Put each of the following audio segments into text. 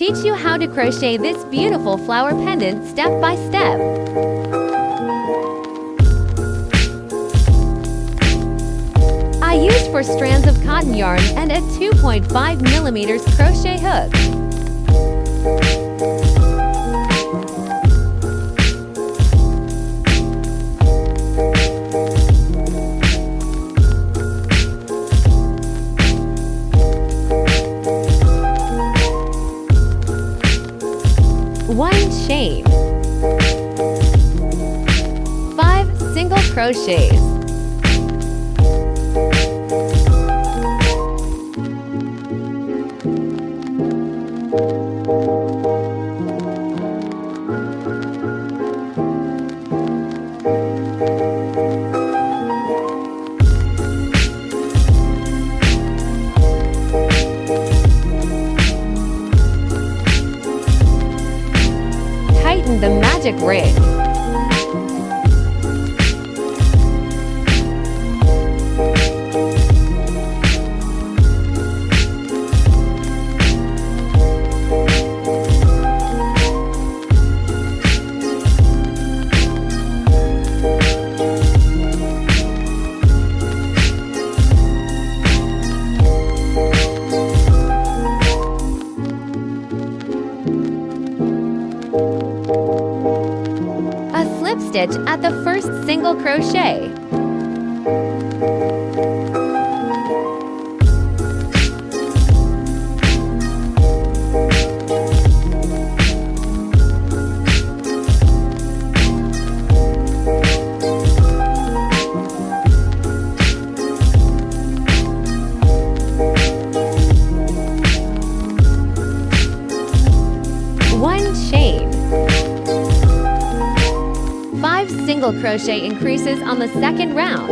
teach you how to crochet this beautiful flower pendant step by step. I used 4 strands of cotton yarn and a 2.5 millimeters crochet hook. One chain, 5 single crochets, 'Tighten the magic ring'. A slip stitch at the first single crochet. One chain. 5 single crochet increases on the second round.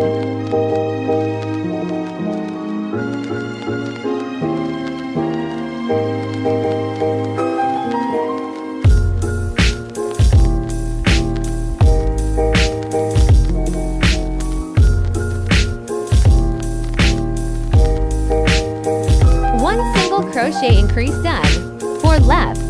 One single crochet increase done. 4 left.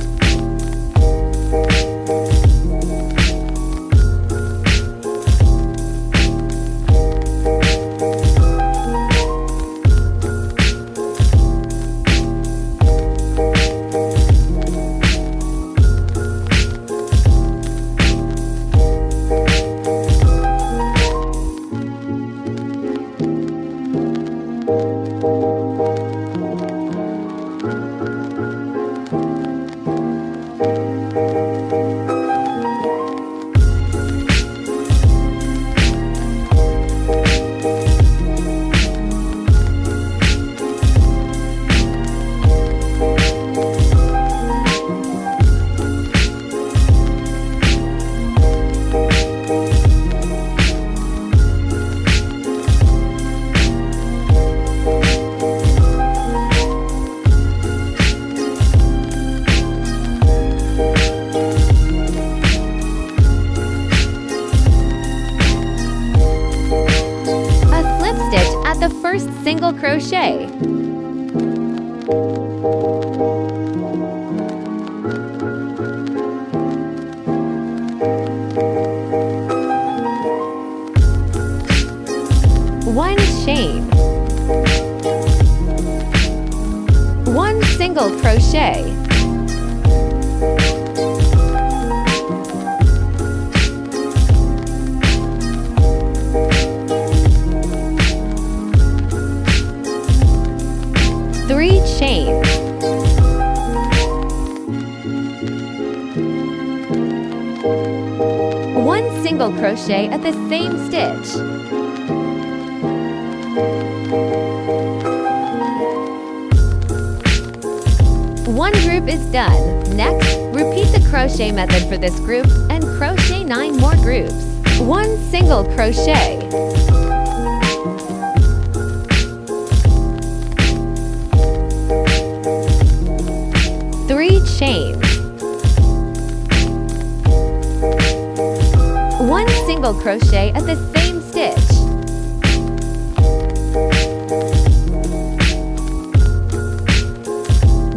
The first single crochet. One chain. 1 single crochet. Three chains. 1 single crochet at the same stitch. One group is done. Next, repeat the crochet method for this group and crochet 9 more groups. 1 single crochet. 3 chains. 1 single crochet at the same stitch.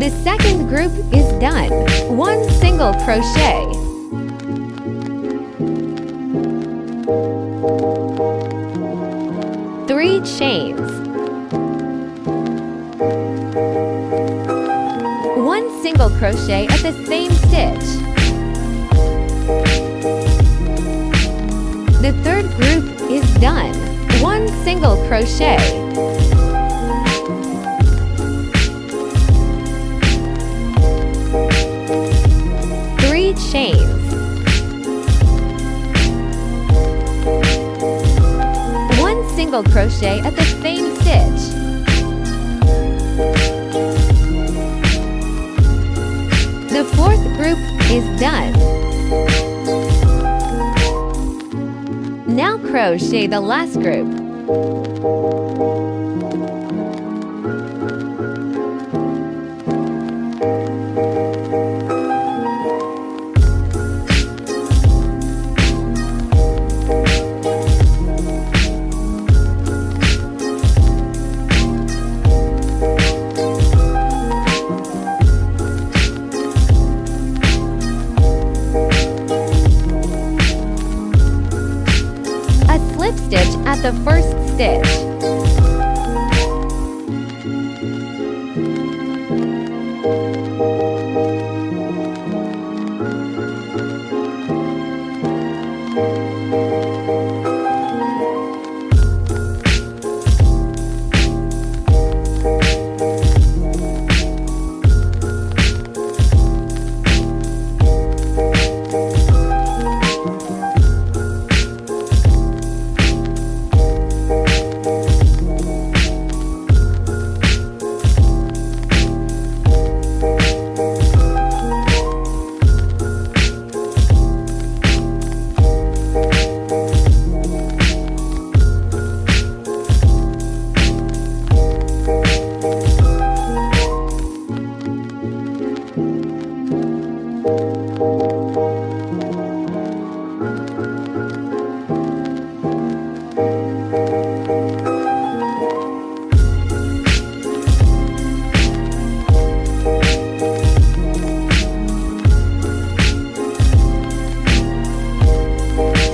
The second group is done. 1 single crochet. Three chains. 1 single crochet at the same stitch. The third group is done. 1 single crochet. 3 chains. 1 single crochet at the same stitch. The fourth group is done. Now crochet the last group. Slip stitch at the first stitch.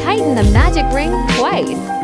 Tighten the magic ring twice.